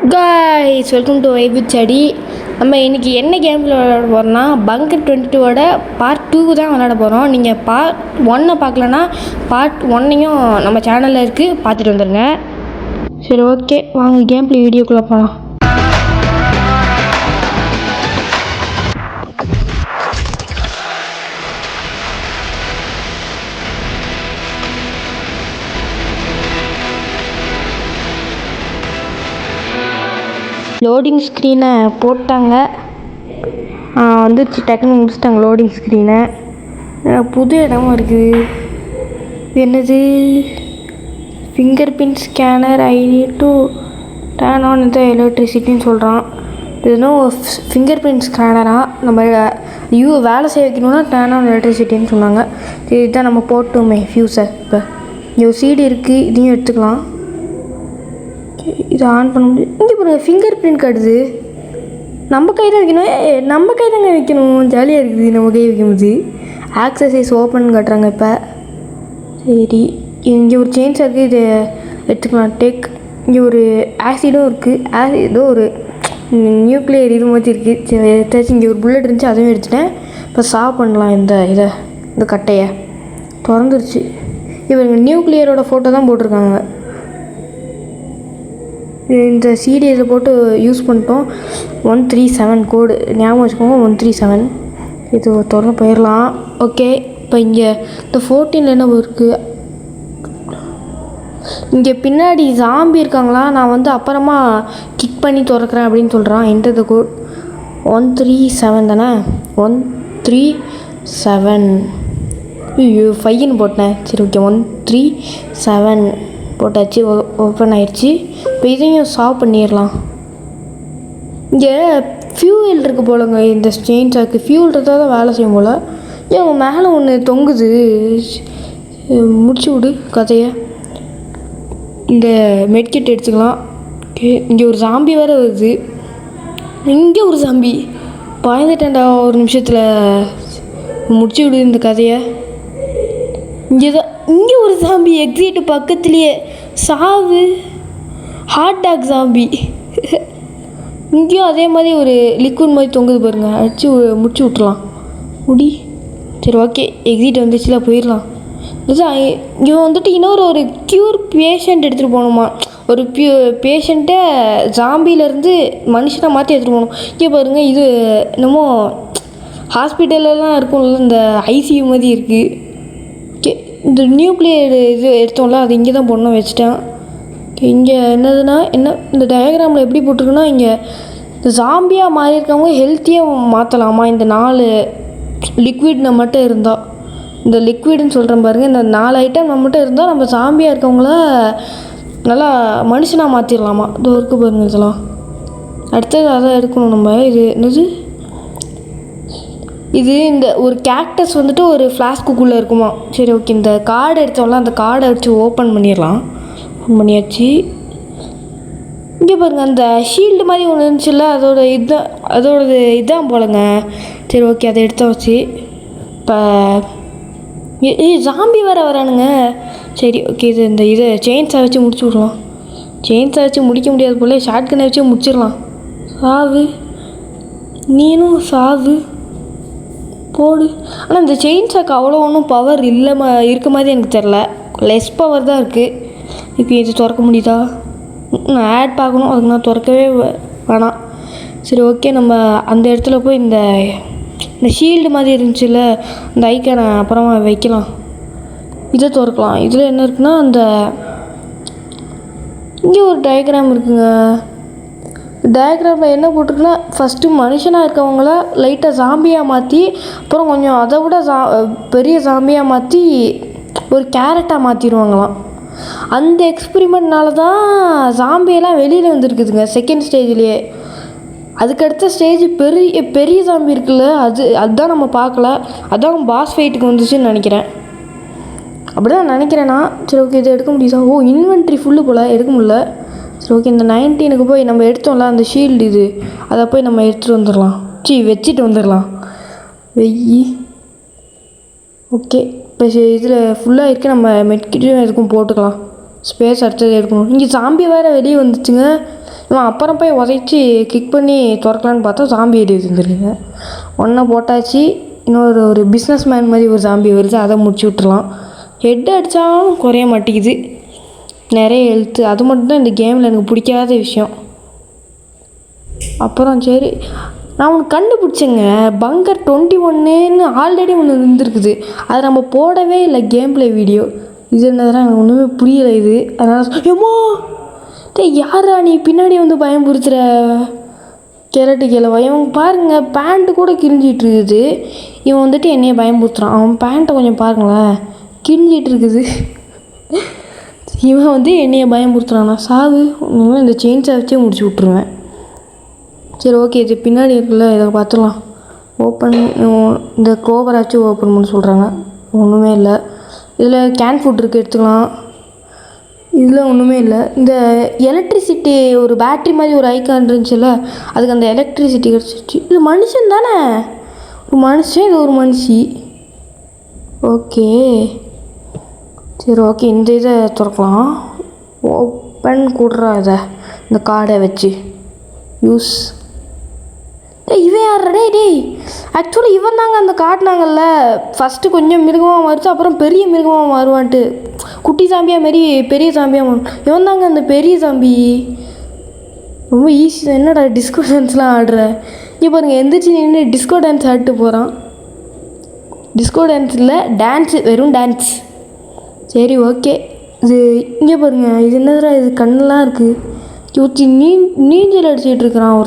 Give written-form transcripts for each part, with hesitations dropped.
Guys welcome to வைபுட் செடி. நம்ம இன்றைக்கி என்ன கேமில் விளையாட போகிறோம்னா பங்கர் 22ஓட பார்ட் 2 தான் விளையாட போகிறோம். நீங்கள் பார்ட் 1 பார்க்கலன்னா பார்ட் 1 நம்ம சேனலில் இருக்குது, பார்த்துட்டு வந்துடுங்க. சரி, ஓகே, வாங்க கேம் பிளே வீடியோக்குள்ளே போகலாம். லோடிங் ஸ்க்ரீனை போட்டாங்க, வந்துச்சு, டக்குன்னு முடிச்சிட்டாங்க லோடிங் ஸ்க்ரீனை. புது இடமா இருக்குது. என்னது? Finger print scanner, I need to turn on the எலக்ட்ரிசிட்டின்னு சொல்கிறான். இதுனும் ஃபிங்கர் பிரிண்ட் ஸ்கேனராக நம்ம வேலை செய்ய வைக்கணுன்னா டர்ன் ஆன் எலக்ட்ரிசிட்டின்னு சொன்னாங்க. இதுதான் நம்ம போட்டோமே ஃபியூஸை. இப்போ இங்கே ஒரு சீடு இருக்குது, இதையும் எடுத்துக்கலாம். இதை ஆன் பண்ண முடியும். இங்கே பாருங்கள், ஃபிங்கர் பிரிண்ட் காட்டுது. நம்ம கை தான் வைக்கணும். நம்ம கை தாங்க வைக்கணும். ஜாலியாக இருக்குது நம்ம கை வைக்கும்போது. ஆக்சசைஸ் ஓப்பன் காட்டுறாங்க இப்போ. சரி, இங்கே ஒரு சேஞ்ச் இருக்குது, இதை எடுத்துக்கலாம். டேக். இங்கே ஒரு ஆசிடும் இருக்குது. ஏதோ ஒரு நியூக்ளியர் இது மாதிரி இருக்குது. சரி, எடுத்தாச்சு. இங்கே ஒரு புல்லட் இருந்துச்சு, அதுவும் எடுத்துட்டேன். இப்போ சாஃப் பண்ணலாம் இந்த கட்டையை. திறந்துருச்சு. இவங்க நியூக்ளியரோட ஃபோட்டோ தான் போட்டிருக்காங்க. இந்த சிடி இதில் போட்டு யூஸ் பண்ணிட்டோம். 137 கோடு ஞாபகம் வச்சுக்கோங்க, 137. இது திறந்து போயிடலாம். ஓகே, இப்போ இங்கே இந்த 14 என்ன இருக்குது? இங்கே பின்னாடி ஜாம்பி இருக்காங்களா? நான் அப்புறமா கிக் பண்ணி திறக்கிறேன் அப்படின்னு சொல்கிறான். என்டர் த கோட் 137 தானே? 137. ஐயோ, 5ன்னு போட்டேன். சரி, ஓகே, 137 போட்டாச்சு. ஓப்பன் ஆயிடுச்சு. இப்போ இதையும் சால்வ் பண்ணிடலாம். இங்கே ஃபியூவல் இருக்குது போலங்க. இந்த செயின்ஸாக்கு ஃபியூல் இருந்தால் தான் வேலை செய்யும் போல். ஏன் மேலே ஒன்று தொங்குது. முடிச்சு விடு கதையை. இந்த மெட்கிட் எடுத்துக்கலாம். இங்கே ஒரு ஜாம்பி வேறு வருது. இங்கே ஒரு ஜாம்பி பயந்துட்டேன்டா ஒரு நிமிஷத்தில். முடிச்சு விடு இந்த கதையை. இங்கே ஒரு ஜாம்பி எக்ஸிட் பக்கத்துலேயே. சாவு. Hot dog zombie. இங்கேயும் அதே மாதிரி ஒரு லிக்விட் மாதிரி தொங்குது பாருங்க. அடித்து முடிச்சு விட்றலாம். சரி, ஓகே, எக்ஸிட் வந்துச்சுல, போயிடலாம். இதுதான் இங்கே இன்னொரு க்யூர் பேஷண்ட் எடுத்துகிட்டு போகணுமா? ஒரு பேஷண்ட்டை ஜாம்பியிலேருந்து மனுஷனை மாற்றி எடுத்துகிட்டு போகணும். இங்கே பாருங்கள், இது என்னமோ ஹாஸ்பிட்டலெலாம் இருக்கும்ல, இந்த ஐசியூ மாதிரி இருக்குது. இந்த நியூக்ளியர் இது எடுத்தோம்ல, அது இங்கே தான் போடணும், வச்சுட்டேன். இங்கே என்னதுன்னா இந்த டயக்ராமில் எப்படி போட்டிருக்குன்னா, இங்கே இந்த ஜாம்பியாக மாறி இருக்கவங்க ஹெல்த்தியாக மாற்றலாமா இந்த 4 லிக்விட் நம்மகிட்ட இருந்தால். இந்த லிக்விடுன்னு சொல்கிறேன் பாருங்கள், இந்த 4 ஐட்டம் நம்மகிட்ட இருந்தால் நம்ம ஜாம்பியாக இருக்கவங்கள நல்லா மனுஷனாக மாற்றிடலாமா. இது இருக்குது பாருங்கள். இதெல்லாம் அடுத்தது அதை எடுக்கணும் நம்ம. இது என்னது? இது இந்த ஒரு கேக்டஸ் ஒரு ஃப்ளாஸ்க்குள்ளே இருக்குமா. சரி, ஓகே, இந்த கார்டு எடுத்தோம்ல, அந்த கார்டை வச்சு ஓப்பன் பண்ணிடலாம். ஓப்பன் பண்ணியாச்சு. இங்கே பாருங்கள், அந்த ஷீல்டு மாதிரி ஒன்று இருந்துச்சுல்ல, அதோடது இதுதான் போலங்க. சரி, ஓகே, அதை எடுத்த வச்சு இப்போ ஜாம்பி வரானுங்க. சரி, ஓகே, இதை செயின்ஸை வச்சு முடிச்சு விடலாம். செயின்ஸை வச்சு முடிக்க முடியாது போல, ஷார்ட்கனை வச்சு முடிச்சிடலாம். சாவு, நீனும் சாவு போடு. ஆனால் இந்த செயின்ஸாக்கு அவ்வளோ ஒன்றும் பவர் இருக்க மாதிரி எனக்கு தெரில. லெஸ் பவர் தான் இருக்குது. இப்போ இது திறக்க முடியுதா? நான் ஆட் பார்க்கணும், அதுக்கு நான் திறக்கவே வேணாம். சரி, ஓகே, நம்ம அந்த இடத்துல போய் இந்த ஷீல்டு மாதிரி இருந்துச்சுல்ல, இந்த ஐக்கானை அப்புறமா வைக்கலாம். இதை திறக்கலாம். இதில் என்ன இருக்குன்னா, இங்கே ஒரு டயக்ராம் இருக்குங்க. டயக்ராமில் என்ன போட்டிருக்குன்னா, ஃபஸ்ட்டு மனுஷனாக இருக்கவங்கள லைட்டாக ஜாம்பியாக மாற்றி, அப்புறம் கொஞ்சம் அதை விட பெரிய ஜாம்பியாக மாற்றி ஒரு கேரட்டாக மாற்றிடுவாங்களாம். அந்த எக்ஸ்பிரிமெண்ட்னால தான் ஜாம்பியெல்லாம் வெளியில் வந்துருக்குதுங்க செகண்ட் ஸ்டேஜ்லேயே. அதுக்கடுத்த ஸ்டேஜ் பெரிய ஜாம்பி இருக்குல்ல, அதுதான் நம்ம பார்க்கல. அதான் பாஸ் ஃபைட்டுக்கு வந்துச்சுன்னு நினைக்கிறேன். அப்படி தான் நினைக்கிறேன்னா. சரி, ஓகே, இதை எடுக்க முடியுதா? ஓ, இன்வென்ட்ரி ஃபுல்லு போல், எடுக்க முடியல. சரி, ஓகே, இந்த 19க்கு போய் நம்ம எடுத்தோம்ல அந்த ஷீல்டு, அதை போய் நம்ம எடுத்துகிட்டு வந்துடலாம். வச்சுட்டு வந்துடலாம். வெய்யி. ஓகே, இப்போ இதில் ஃபுல்லாக இருக்குது. நம்ம மெட்கிட்டும் எதுக்கும் போட்டுக்கலாம். ஸ்பேஸ் அடுத்தது எடுக்கணும். இங்கே ஜாம்பி வேறு வெளியே வந்துச்சுங்க. இவன் அப்புறம் போய் உதைச்சி கிக் பண்ணி திறக்கலான்னு பார்த்தா சாம்பி ஏறி இருந்துருக்குங்க. ஒன்றை போட்டாச்சு. ஒரு பிஸ்னஸ் மேன் மாதிரி ஒரு சாம்பி வருது, அதை முடிச்சு விட்டுறலாம். ஹெட் அடித்தாலும் குறைய மாட்டேங்குது, நிறைய ஹெல்த்து. அது மட்டும் தான் இந்த கேமில் எனக்கு பிடிக்காத விஷயம். அப்புறம் சரி நான் ஒன்று கண்டுபிடிச்சேங்க, பங்கர் 21ன்னு ஆல்ரெடி ஒன்று இருந்துருக்குது. அதை நம்ம போடவே இல்லை கேம் ப்ளே வீடியோ. இது என்னதுனா எனக்கு ஒன்றுமே புரியலை இது. அதனால் ஏமோ யாரா நீ பின்னாடி வந்து பயம்புறுத்துகிற கேரட்டு கேளவா? இவன் பாருங்கள் பேண்ட்டு கூட கிழிஞ்சிட்டு இருக்குது. இவன் வந்துட்டு என்னைய பயம்புறுத்துறான். அவன் பேண்ட்டை கொஞ்சம் பாருங்களேன், கிழிஞ்சிட்டு இருக்குது. இவன் வந்து என்னைய பயம்புறுத்துறான். நான் சாவு இந்த செயின்ஸை வச்சே முடிச்சு விட்ருவேன். சரி ஓகே, இது பின்னாடி இருக்குல்ல, இதை பார்த்துலாம். ஓப்பன் இந்த க்ளோவராச்சும் ஓப்பன் பண்ண சொல்கிறாங்க. ஒன்றுமே இல்லை. இதில் கேன் ஃபுட் இருக்குது, எடுத்துக்கலாம். இதில் ஒன்றுமே இல்லை. இந்த எலக்ட்ரிசிட்டி ஒரு பேட்ரி மாதிரி ஒரு ஐக்கான் இருந்துச்சுல்ல, அதுக்கு அந்த எலக்ட்ரிசிட்டி கிடச்சிச்சு. இது மனுஷன் தானே, ஒரு மனுஷன், இது ஒரு மனுஷி. ஓகே சரி ஓகே, இந்த இதை திறக்கலாம். ஓப்பன் கூடுறா இதை, இந்த கார்டை வச்சு யூஸ். இவன் யாரா? டேய் ஆக்சுவலி இவன் தாங்க அந்த காட்டினாங்கல்ல, ஃபஸ்ட்டு கொஞ்சம் மிருகமாக மாறிச்சு, அப்புறம் பெரிய மிருகமாக மாறுவான்ட்டு. குட்டி சாம்பியாக மாரி பெரிய சாம்பியாக மாறும். இவன் தாங்க அந்த பெரிய சாம்பி. ரொம்ப ஈஸி தான். என்னடா டிஸ்கோ டான்ஸ்லாம் ஆடுற? இங்கே பாருங்கள், எந்திரிச்சு நின்று டிஸ்கோ டான்ஸ் ஆடிட்டு போகிறான். டிஸ்கோ டான்ஸ் இல்லை, டான்ஸு, வெறும் டான்ஸ். சரி ஓகே. இது இங்கே பாருங்கள், இது என்னதுடா இது, கண்ணெலாம் இருக்குது. ஊற்றி நீஞ்சல் அடிச்சிட்டு இருக்கிறான்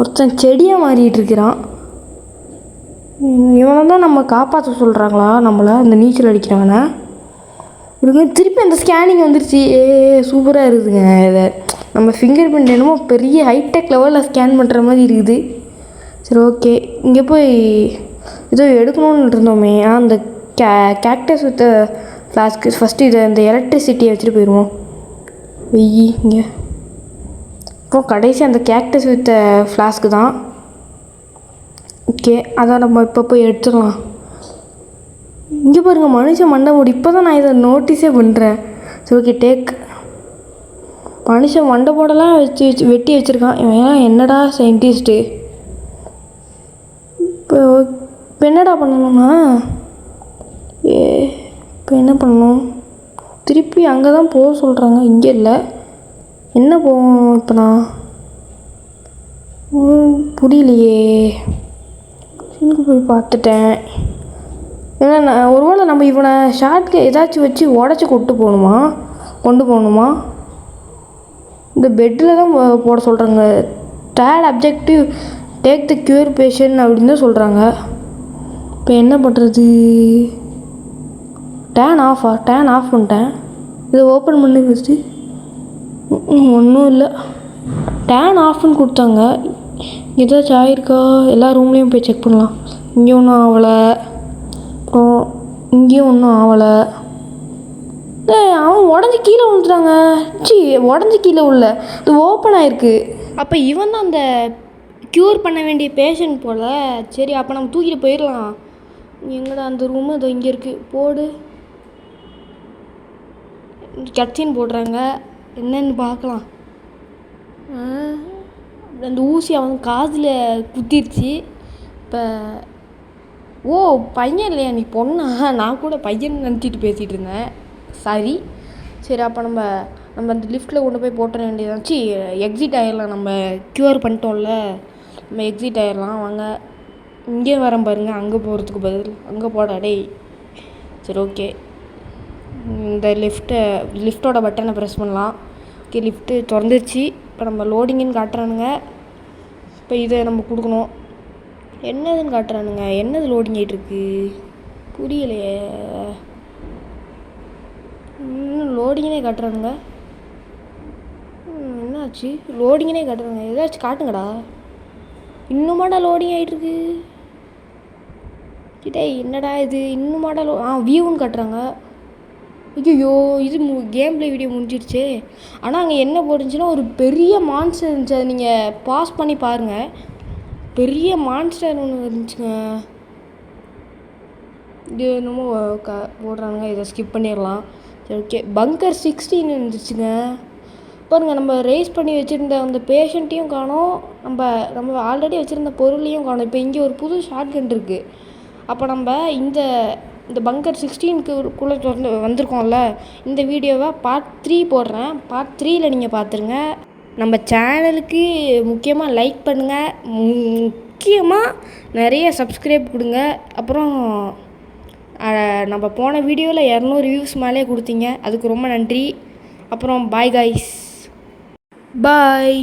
ஒருத்தன் செடியாக மாறிட்டு இருக்கிறான். இவனை தான் நம்ம காப்பாற்ற சொல்கிறாங்களா நம்மளை, இந்த நீச்சல் அடிக்கிறவனை? இதுக்கு திருப்பி அந்த ஸ்கேனிங் வந்துருச்சு. சூப்பராக இருக்குதுங்க. இதை நம்ம ஃபிங்கர் பிரிண்ட் என்னமோ பெரிய ஹைடெக் லெவலில் ஸ்கேன் பண்ணுற மாதிரி இருக்குது. சரி ஓகே, இங்கே போய் ஏதோ எடுக்கணும்னு இருந்தோமே, அந்த கேக்டஸ் வித் ஃப்ளாஸ்க்கு. ஃபஸ்ட்டு இதை இந்த எலக்ட்ரிசிட்டியை வச்சுட்டு போயிடுவோம். வெய்யி இங்கே. அப்புறம் கடைசி அந்த கேக்டஸ் வித் ஃப்ளாஸ்க்கு தான். ஓகே, அதை நம்ம இப்போ போய் எடுத்துடலாம். இங்கே பாருங்கள், மனுஷன் மண்டை மூடி. இப்போ தான் நான் இதை நோட்டீஸே பண்ணுறேன். சரி ஓகே, டேக். மனுஷன் மண்டை போடலாம் வெட்டி வச்சுருக்கான். இவன் என்னடா சயின்டிஸ்ட்டு. இப்போ என்னடா பண்ணணும்னா, இப்போ என்ன பண்ணணும்? திருப்பி அங்கே தான் போக சொல்கிறாங்க, இங்கே இல்லை. என்ன போகணும் இப்போ? நான் புரியலையே. சின்னுக்கு போய் பார்த்துட்டேன். ஏன்னா ஒருவேளை நம்ம இவனை ஷார்ட்க்கு ஏதாச்சும் வச்சு உடச்சி கொண்டு போகணுமா? இந்த பெட்டில் தான் போட சொல்கிறாங்க. Third objective take the cure patient அப்படின்னு தான் சொல்கிறாங்க. இப்போ என்ன பண்ணுறது? டேன் ஆஃப் பண்ணிட்டேன். இதை ஓப்பன் பண்ணி ஃபஸ்ட்டு. ஒன்றும் இல்லை, டேன் ஆஃப்னு கொடுத்தாங்க. ஏதாச்சும் ஆகிருக்கா? எல்லா ரூம்லேயும் போய் செக் பண்ணலாம். இங்கே ஒன்றும் ஆகலை, அப்புறம் இங்கேயும் ஒன்றும் ஆகலை. அவன் உடஞ்சி கீழே விழுந்துட்டாங்க. உடஞ்சி கீழே உள்ள இது ஓப்பன் ஆகிருக்கு. அப்போ இவன் தான் அந்த க்யூர் பண்ண வேண்டிய பேஷண்ட் போல். சரி அப்போ நம்ம தூக்கிட்டு போயிடலாம். எங்கடா அந்த ரூமு? இதோ இங்கே இருக்குது. போடு. கட்சின்னு போடுறாங்க, என்னன்னு பார்க்கலாம். அந்த ஊசி அவன் காதில் குத்திருச்சு. இப்போ பையன் இல்லையா நீ, பொண்ணா? நான் கூட பையன் நினச்சிட்டு பேசிகிட்டு இருந்தேன். சரி அப்போ நம்ம அந்த லிஃப்ட்டில் கொண்டு போய் போட்டுற வேண்டியதாச்சு. எக்ஸிட் ஆகிடலாம். நம்ம க்யூர் பண்ணிட்டோம்ல, நம்ம எக்ஸிட் ஆகிடலாம். வாங்க, இங்கே வரேன் பாருங்கள். அங்கே போகிறதுக்கு பதில் அங்கே போடா டேய். சரி ஓகே, இந்த லிஃப்ட்டோட பட்டனை ப்ரெஸ் பண்ணலாம். ஓகே, லிஃப்ட்டு திறந்துருச்சு. இப்போ நம்ம லோடிங்குன்னு காட்டுறானுங்க. இப்போ இதை நம்ம கொடுக்கணும். என்னதுன்னு காட்டுறானுங்க, என்னது லோடிங் ஆகிட்டுருக்கு புரியலையே. லோடிங்கனே காட்டுறானுங்க. என்னாச்சு? லோடிங்கனே காட்டுறாங்க. ஏதாச்சும் காட்டுங்கடா. இன்னுமாடா லோடிங் ஆகிட்டுருக்கு. இதே என்னடா இது, இன்னுமாடா வியூன்னு காட்டுறாங்க. ஐயோ, இது கேம் ப்ளே வீடியோ முடிஞ்சிருச்சு. ஆனால் அங்கே என்ன போட்டுருந்துச்சுன்னா ஒரு பெரிய மான்ஸ்டர் இருந்துச்சு. அதை நீங்கள் பாஸ் பண்ணி பாருங்கள். பெரிய மான்ஸ்டர் ஒன்று இருந்துச்சுங்க. இது என்னமோ போடுறாங்க, இதை ஸ்கிப் பண்ணிடலாம். சரி ஓகே, பங்கர் 16 இருந்துச்சுங்க. பாருங்கள், நம்ம ரேஸ் பண்ணி வச்சுருந்த அந்த பேஷண்ட்டையும் காணோம், நம்ம ஆல்ரெடி வச்சுருந்த பொருளையும் காணோம். இப்போ இங்கே ஒரு புது ஷாட்கன் இருக்குது. அப்போ நம்ம இந்த பங்கர் 16க்குள்ளே வந்திருக்கோம்ல, இந்த வீடியோவை பார்ட் 3 போடுறேன். பார்ட் 3ல் நீங்கள் பார்த்துருங்க. நம்ம சேனலுக்கு முக்கியமாக லைக் பண்ணுங்கள், முக்கியமாக நிறைய சப்ஸ்கிரைப் கொடுங்க. அப்புறம் நம்ம போன வீடியோவில் 200 வியூஸ் மேலே கொடுத்தீங்க, அதுக்கு ரொம்ப நன்றி. அப்புறம் பாய் காய்ஸ், பாய்.